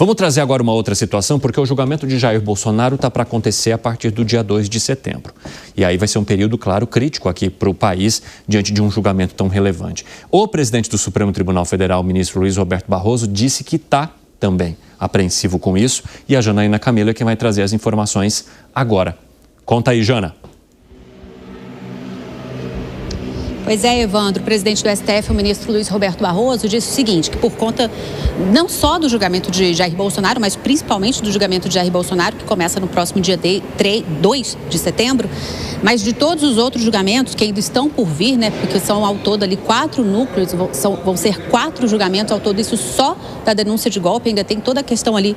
Vamos trazer agora uma outra situação, porque o julgamento de Jair Bolsonaro está para acontecer a partir do dia 2 de setembro. E aí vai ser um período, claro, crítico aqui para o país, diante de um julgamento tão relevante. O presidente do Supremo Tribunal Federal, o ministro Luiz Roberto Barroso, disse que está também apreensivo com isso. E a Janaína Camilo é quem vai trazer as informações agora. Conta aí, Jana. Pois é, Evandro, o presidente do STF, o ministro Luiz Roberto Barroso, disse o seguinte, que por conta não só do julgamento de Jair Bolsonaro, mas principalmente do julgamento de Jair Bolsonaro, que começa no próximo dia 2 de setembro, mas de todos os outros julgamentos que ainda estão por vir, né, porque são ao todo ali 4 núcleos, vão ser 4 julgamentos ao todo, isso só da denúncia de golpe, ainda tem toda a questão ali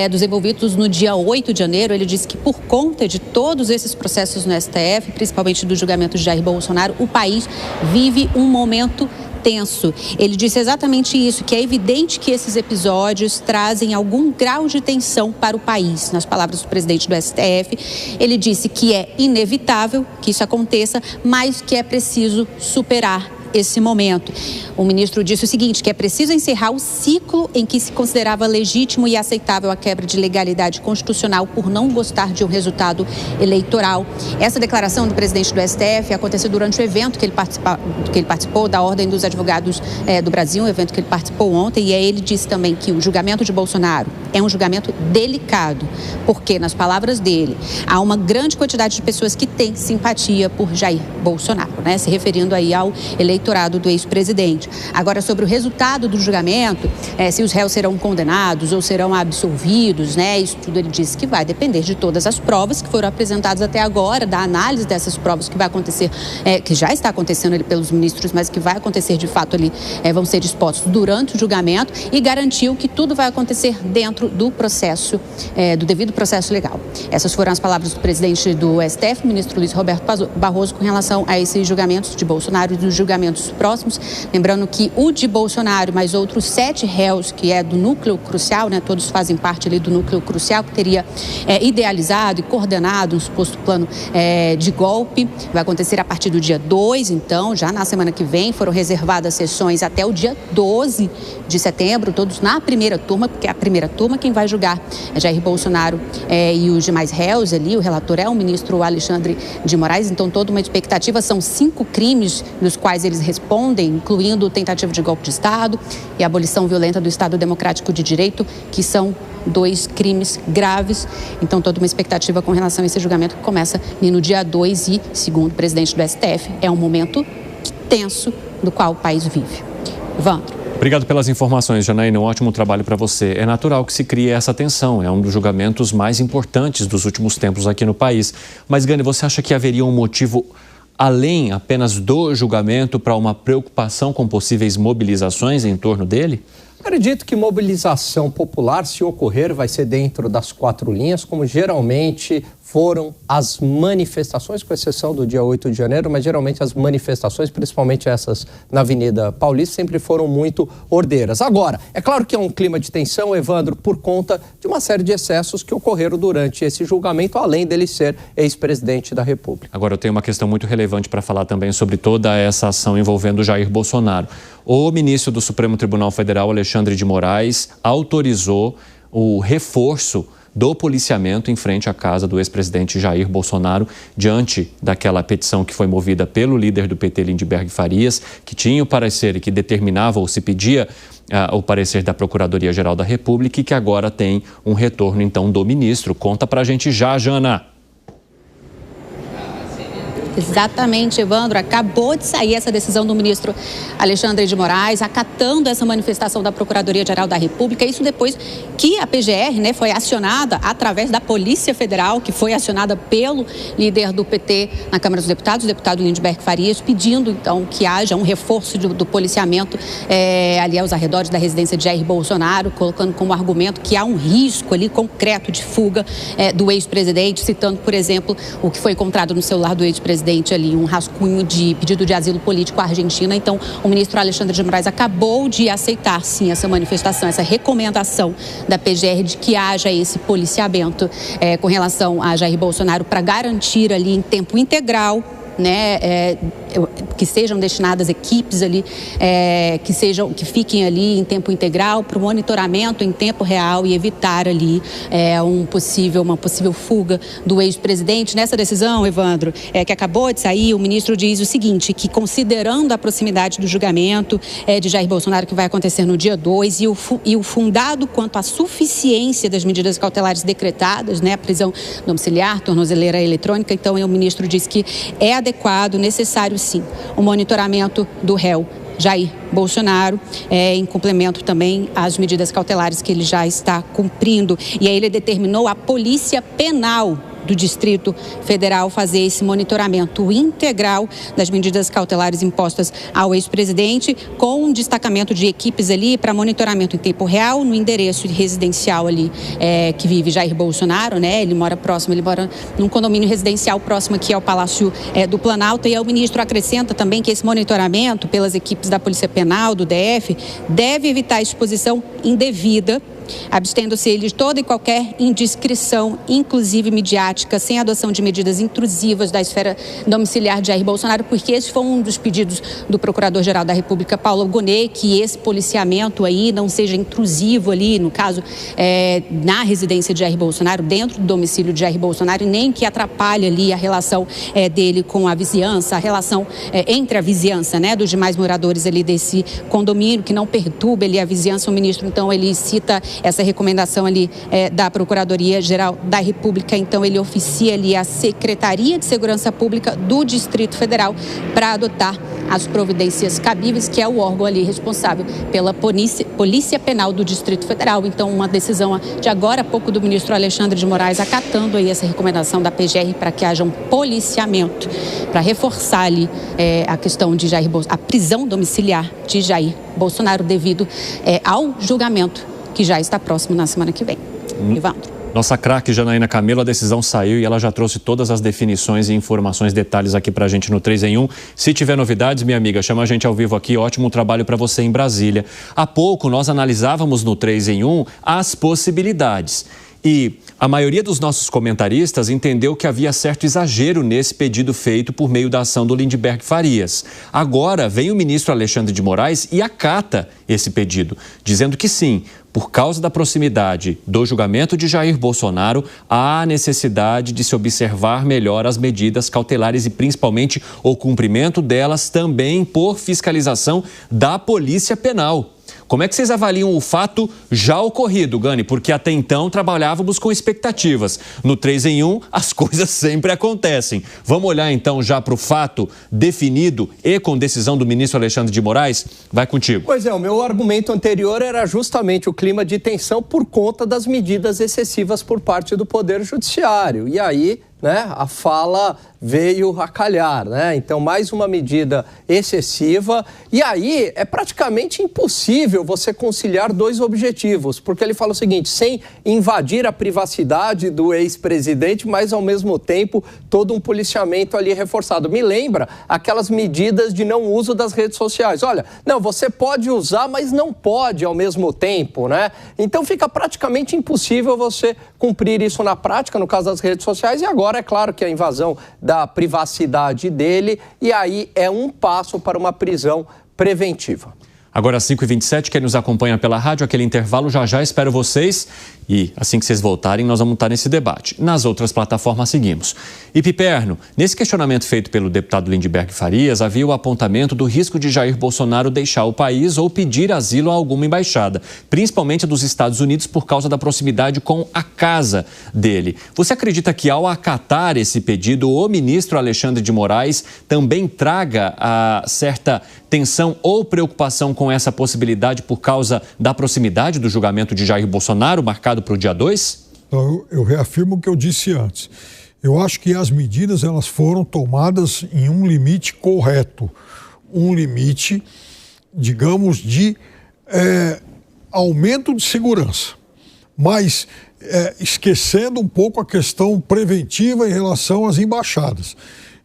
dos envolvidos no dia 8 de janeiro. Ele disse que por conta de todos esses processos no STF, principalmente do julgamento de Jair Bolsonaro, o país vive um momento tenso. Ele disse exatamente isso, que é evidente que esses episódios trazem algum grau de tensão para o país. Nas palavras do presidente do STF, ele disse que é inevitável que isso aconteça, mas que é preciso superar esse momento. O ministro disse o seguinte, que é preciso encerrar o ciclo em que se considerava legítimo e aceitável a quebra de legalidade constitucional por não gostar de um resultado eleitoral. Essa declaração do presidente do STF aconteceu durante o evento que ele participou da Ordem dos Advogados do Brasil, um evento que ele participou ontem, e aí ele disse também que o julgamento de Bolsonaro é um julgamento delicado, porque, nas palavras dele, há uma grande quantidade de pessoas que têm simpatia por Jair Bolsonaro, né? Se referindo aí ao eleitorado do ex-presidente. Agora, sobre o resultado do julgamento, se os réus serão condenados ou serão absolvidos, né? Isso tudo ele disse que vai depender de todas as provas que foram apresentadas até agora, da análise dessas provas que vai acontecer, que já está acontecendo ali pelos ministros, mas que vai acontecer de fato ali, vão ser dispostos durante o julgamento, e garantiu que tudo vai acontecer dentro do processo, do devido processo legal. Essas foram as palavras do presidente do STF, ministro Luiz Roberto Barroso, com relação a esses julgamentos de Bolsonaro e dos julgamentos próximos. Lembrando que o de Bolsonaro, mais outros 7 réus, que é do núcleo crucial, né, todos fazem parte ali do núcleo crucial, que teria idealizado e coordenado um suposto plano de golpe, vai acontecer a partir do dia 2, então, já na semana que vem. Foram reservadas sessões até o dia 12 de setembro, todos na primeira turma, porque é a primeira turma quem vai julgar Jair Bolsonaro e os demais réus ali. O relator é o ministro Alexandre de Moraes, então toda uma expectativa. São 5 crimes nos quais eles respondem, incluindo tentativa de golpe de Estado e abolição violenta do Estado Democrático de Direito, que são 2 crimes graves. Então, toda uma expectativa com relação a esse julgamento que começa no dia 2 e, segundo o presidente do STF, é um momento tenso do qual o país vive. Evandro. Obrigado pelas informações, Janaína. Um ótimo trabalho para você. É natural que se crie essa tensão. É um dos julgamentos mais importantes dos últimos tempos aqui no país. Mas, Gani, você acha que haveria um motivo além apenas do julgamento para uma preocupação com possíveis mobilizações em torno dele? Acredito que mobilização popular, se ocorrer, vai ser dentro das 4 linhas, como geralmente foram as manifestações, com exceção do dia 8 de janeiro, mas geralmente as manifestações, principalmente essas na Avenida Paulista, sempre foram muito ordeiras. Agora, é claro que é um clima de tensão, Evandro, por conta de uma série de excessos que ocorreram durante esse julgamento, além dele ser ex-presidente da República. Agora, eu tenho uma questão muito relevante para falar também sobre toda essa ação envolvendo Jair Bolsonaro. O ministro do Supremo Tribunal Federal, Alexandre de Moraes, autorizou o reforço do policiamento em frente à casa do ex-presidente Jair Bolsonaro, diante daquela petição que foi movida pelo líder do PT, Lindenberg Farias, que tinha o parecer e que determinava ou se pedia o parecer da Procuradoria-Geral da República, e que agora tem um retorno, então, do ministro. Conta pra gente já, Jana. Exatamente, Evandro. Acabou de sair essa decisão do ministro Alexandre de Moraes, acatando essa manifestação da Procuradoria-Geral da República. Isso depois que a PGR, né, foi acionada através da Polícia Federal, que foi acionada pelo líder do PT na Câmara dos Deputados, o deputado Lindenberg Farias, pedindo, então, que haja um reforço do policiamento ali aos arredores da residência de Jair Bolsonaro, colocando como argumento que há um risco ali concreto de fuga do ex-presidente, citando, por exemplo, o que foi encontrado no celular do ex-presidente ali, um rascunho de pedido de asilo político à Argentina. Então, o ministro Alexandre de Moraes acabou de aceitar, sim, essa manifestação, essa recomendação da PGR de que haja esse policiamento com relação a Jair Bolsonaro, para garantir ali em tempo integral, né, que sejam destinadas equipes ali, que fiquem ali em tempo integral para o monitoramento em tempo real e evitar ali uma possível fuga do ex-presidente. Nessa decisão, Evandro, que acabou de sair, o ministro diz o seguinte, que considerando a proximidade do julgamento de Jair Bolsonaro, que vai acontecer no dia 2, e o fundado quanto à suficiência das medidas cautelares decretadas, né, a prisão domiciliar, tornozeleira eletrônica, então o ministro diz que é adequado, necessário sim, o monitoramento do réu Jair Bolsonaro, em complemento também às medidas cautelares que ele já está cumprindo. E aí ele determinou a Polícia Penal do Distrito Federal fazer esse monitoramento integral das medidas cautelares impostas ao ex-presidente, com um destacamento de equipes ali para monitoramento em tempo real no endereço residencial ali que vive Jair Bolsonaro, né? Ele mora num condomínio residencial próximo aqui ao Palácio do Planalto, e o ministro acrescenta também que esse monitoramento pelas equipes da Polícia Penal, do DF, deve evitar a exposição indevida, abstendo-se ele de toda e qualquer indiscrição, inclusive midiática, sem adoção de medidas intrusivas da esfera domiciliar de Jair Bolsonaro, porque esse foi um dos pedidos do Procurador-Geral da República, Paulo Gonet, que esse policiamento aí não seja intrusivo ali, no caso, na residência de Jair Bolsonaro, dentro do domicílio de Jair Bolsonaro, e nem que atrapalhe ali a relação dele com a vizinhança, a relação entre a vizinhança, né, dos demais moradores ali desse condomínio, que não perturbe ali a vizinhança. O ministro, então, ele cita essa recomendação ali da Procuradoria-Geral da República. Então, ele oficia ali a Secretaria de Segurança Pública do Distrito Federal para adotar as providências cabíveis, que é o órgão ali responsável pela Polícia Penal do Distrito Federal. Então, uma decisão de agora há pouco do ministro Alexandre de Moraes, acatando aí essa recomendação da PGR para que haja um policiamento, para reforçar ali a questão de a prisão domiciliar de Jair Bolsonaro devido ao julgamento que já está próximo na semana que vem. Evandro. Nossa craque Janaína Camelo, a decisão saiu e ela já trouxe todas as definições e informações, detalhes aqui pra gente no 3 em 1. Se tiver novidades, minha amiga, chama a gente ao vivo aqui. Ótimo trabalho para você em Brasília. Há pouco nós analisávamos no 3 em 1 as possibilidades. E a maioria dos nossos comentaristas entendeu que havia certo exagero nesse pedido feito por meio da ação do Lindbergh Farias. Agora vem o ministro Alexandre de Moraes e acata esse pedido, dizendo que sim, por causa da proximidade do julgamento de Jair Bolsonaro, há necessidade de se observar melhor as medidas cautelares e principalmente o cumprimento delas também por fiscalização da Polícia Penal. Como é que vocês avaliam o fato já ocorrido, Gani? Porque até então trabalhávamos com expectativas. No 3 em 1, as coisas sempre acontecem. Vamos olhar então já para o fato definido e com decisão do ministro Alexandre de Moraes? Vai contigo. Pois é, o meu argumento anterior era justamente o clima de tensão por conta das medidas excessivas por parte do Poder Judiciário. E aí, né, a fala veio a calhar, né? Então, mais uma medida excessiva. E aí, é praticamente impossível você conciliar dois objetivos, porque ele fala o seguinte, sem invadir a privacidade do ex-presidente, mas, ao mesmo tempo, todo um policiamento ali reforçado. Me lembra aquelas medidas de não uso das redes sociais. Olha, não, você pode usar, mas não pode ao mesmo tempo, né? Então, fica praticamente impossível você cumprir isso na prática, no caso das redes sociais, e agora é claro que a invasão da privacidade dele, e aí é um passo para uma prisão preventiva. Agora às 5h27, quem nos acompanha pela rádio, aquele intervalo, já espero vocês. E assim que vocês voltarem, nós vamos estar nesse debate. Nas outras plataformas seguimos. E Piperno, nesse questionamento feito pelo deputado Lindbergh Farias, havia o apontamento do risco de Jair Bolsonaro deixar o país ou pedir asilo a alguma embaixada, principalmente dos Estados Unidos, por causa da proximidade com a casa dele. Você acredita que ao acatar esse pedido, o ministro Alexandre de Moraes também traga a certa tensão ou preocupação com essa possibilidade por causa da proximidade do julgamento de Jair Bolsonaro, marcado para o dia 2? Então, eu reafirmo o que eu disse antes. Eu acho que as medidas elas foram tomadas em um limite correto. Um limite, digamos, de aumento de segurança. Mas esquecendo um pouco a questão preventiva em relação às embaixadas.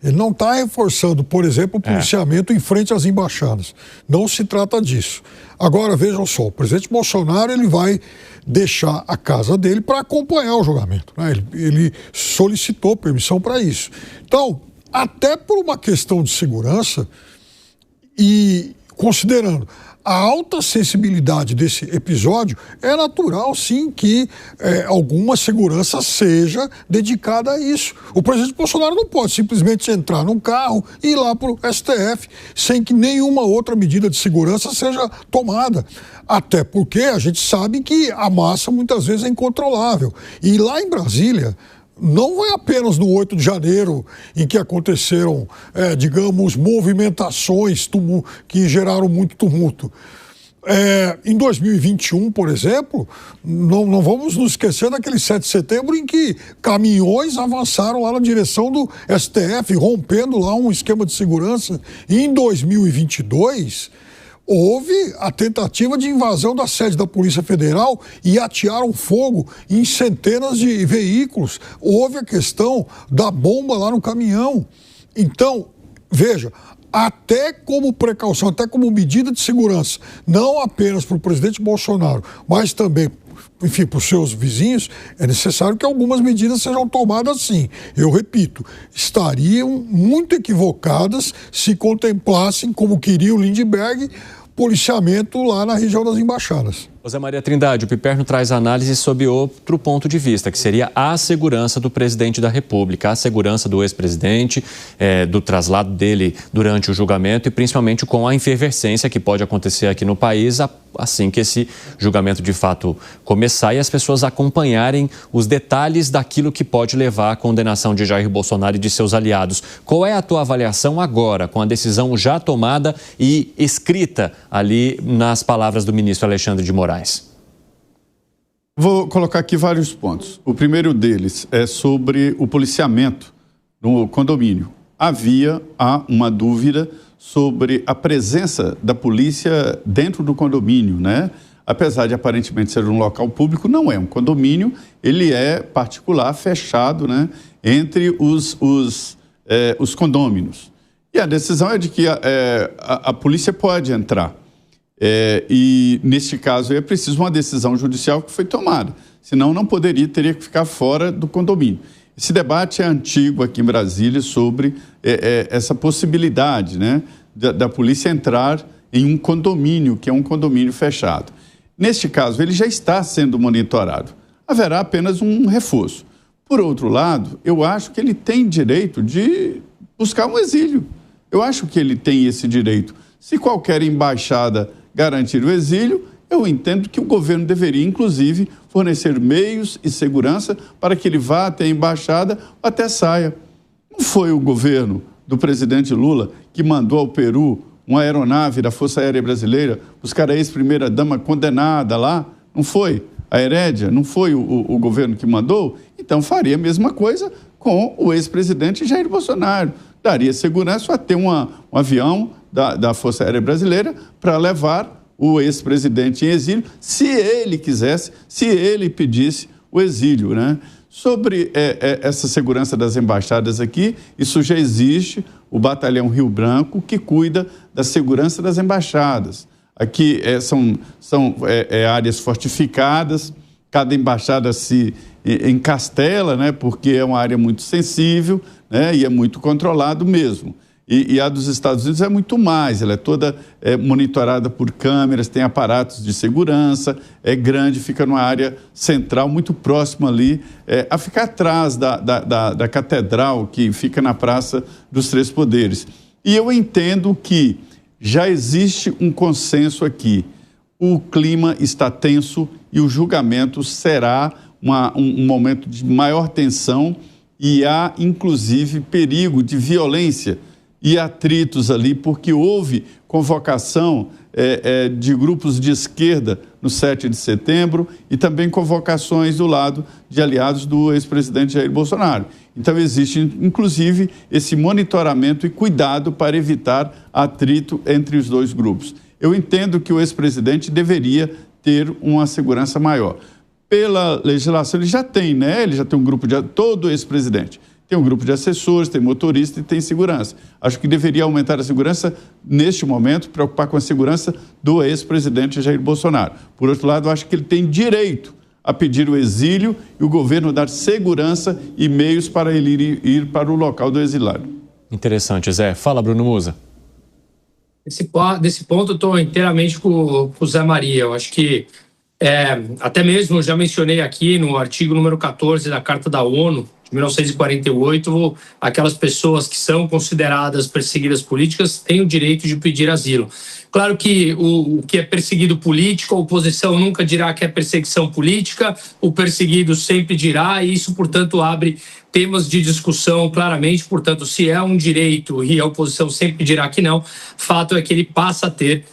Ele não está reforçando, por exemplo, o policiamento em frente às embaixadas. Não se trata disso. Agora, vejam só, o presidente Bolsonaro ele vai deixar a casa dele para acompanhar o julgamento, né? Ele solicitou permissão para isso. Então, até por uma questão de segurança e considerando a alta sensibilidade desse episódio, é natural, sim, que alguma segurança seja dedicada a isso. O presidente Bolsonaro não pode simplesmente entrar num carro e ir lá para o STF sem que nenhuma outra medida de segurança seja tomada. Até porque a gente sabe que a massa muitas vezes é incontrolável. E lá em Brasília, não é apenas no 8 de janeiro em que aconteceram, digamos, movimentações que geraram muito tumulto. Em 2021, por exemplo, não vamos nos esquecer daquele 7 de setembro em que caminhões avançaram lá na direção do STF, rompendo lá um esquema de segurança. E em 2022... houve a tentativa de invasão da sede da Polícia Federal e atearam fogo em centenas de veículos. Houve a questão da bomba lá no caminhão. Então, veja, até como precaução, até como medida de segurança, não apenas para o presidente Bolsonaro, mas também, enfim, para os seus vizinhos, é necessário que algumas medidas sejam tomadas sim. Eu repito, estariam muito equivocadas se contemplassem, como queria o Lindbergh, policiamento lá na região das embaixadas. José Maria Trindade, o Piperno traz análise sob outro ponto de vista, que seria a segurança do presidente da República, a segurança do ex-presidente, do traslado dele durante o julgamento e principalmente com a efervescência que pode acontecer aqui no país assim que esse julgamento de fato começar e as pessoas acompanharem os detalhes daquilo que pode levar à condenação de Jair Bolsonaro e de seus aliados. Qual é a tua avaliação agora, com a decisão já tomada e escrita ali nas palavras do ministro Alexandre de Moraes? Vou colocar aqui vários pontos. O primeiro deles é sobre o policiamento no condomínio. Há uma dúvida sobre a presença da polícia dentro do condomínio, né? Apesar de aparentemente ser um local público, não é um condomínio, ele é particular, fechado, né? Entre os condôminos. E a decisão é de que a polícia pode entrar. E, neste caso, é preciso uma decisão judicial que foi tomada. Senão, teria que ficar fora do condomínio. Esse debate é antigo aqui em Brasília sobre essa possibilidade, né, da polícia entrar em um condomínio, que é um condomínio fechado. Neste caso, ele já está sendo monitorado. Haverá apenas um reforço. Por outro lado, eu acho que ele tem direito de buscar um exílio. Eu acho que ele tem esse direito. Se qualquer embaixada garantir o exílio, eu entendo que o governo deveria, inclusive, fornecer meios e segurança para que ele vá até a embaixada ou até saia. Não foi o governo do presidente Lula que mandou ao Peru uma aeronave da Força Aérea Brasileira buscar a ex-primeira-dama condenada lá? Não foi? A Herédia? Não foi o governo que mandou? Então faria a mesma coisa com o ex-presidente Jair Bolsonaro. Daria segurança a ter um avião da Força Aérea Brasileira para levar o ex-presidente em exílio, se ele quisesse, se ele pedisse o exílio, né? Sobre essa segurança das embaixadas aqui, isso já existe, o Batalhão Rio Branco, que cuida da segurança das embaixadas. Aqui são áreas fortificadas, cada embaixada se encastela, né? Porque é uma área muito sensível, né? E é muito controlado mesmo. E a dos Estados Unidos é muito mais, ela é toda monitorada por câmeras, tem aparatos de segurança, é grande, fica numa área central, muito próxima ali, a ficar atrás da catedral, que fica na Praça dos Três Poderes. E eu entendo que já existe um consenso aqui, o clima está tenso e o julgamento será um momento de maior tensão e há, inclusive, perigo de violência e atritos ali, porque houve convocação de grupos de esquerda no 7 de setembro e também convocações do lado de aliados do ex-presidente Jair Bolsonaro. Então, existe, inclusive, esse monitoramento e cuidado para evitar atrito entre os dois grupos. Eu entendo que o ex-presidente deveria ter uma segurança maior. Pela legislação, ele já tem, né? Ele já tem um grupo de... Todo ex-presidente tem um grupo de assessores, tem motorista e tem segurança. Acho que deveria aumentar a segurança neste momento, preocupar com a segurança do ex-presidente Jair Bolsonaro. Por outro lado, acho que ele tem direito a pedir o exílio e o governo dar segurança e meios para ele ir para o local do exilado. Interessante, Zé. Fala, Bruno Musa. Desse ponto, eu estou inteiramente com o Zé Maria. Eu acho que, até mesmo, eu já mencionei aqui no artigo número 14 da Carta da ONU, de 1948, aquelas pessoas que são consideradas perseguidas políticas têm o direito de pedir asilo. Claro que o que é perseguido político, a oposição nunca dirá que é perseguição política, o perseguido sempre dirá, e isso, portanto, abre temas de discussão claramente. Portanto, se é um direito e a oposição sempre dirá que não, fato é que ele passa a ter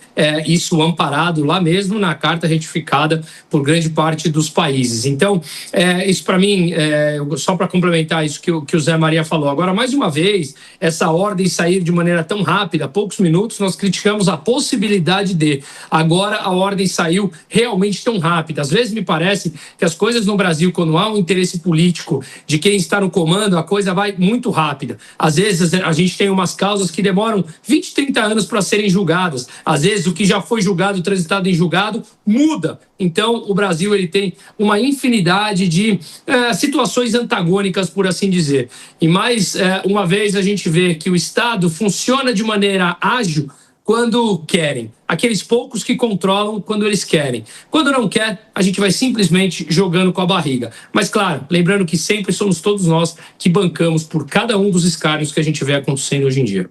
isso amparado lá mesmo na carta ratificada por grande parte dos países. Então, isso para mim, só para complementar isso que o Zé Maria falou. Agora, mais uma vez, essa ordem sair de maneira tão rápida, poucos minutos, nós criticamos a possibilidade de. Agora, a ordem saiu realmente tão rápida. Às vezes me parece que as coisas no Brasil, quando há um interesse político de quem está no comando, a coisa vai muito rápida. Às vezes, a gente tem umas causas que demoram 20, 30 anos para serem julgadas. Às vezes, o que já foi julgado, transitado em julgado, muda. Então, o Brasil ele tem uma infinidade de situações antagônicas, por assim dizer. E mais uma vez a gente vê que o Estado funciona de maneira ágil quando querem. Aqueles poucos que controlam quando eles querem. Quando não quer, a gente vai simplesmente jogando com a barriga. Mas, claro, lembrando que sempre somos todos nós que bancamos por cada um dos escárnios que a gente vê acontecendo hoje em dia.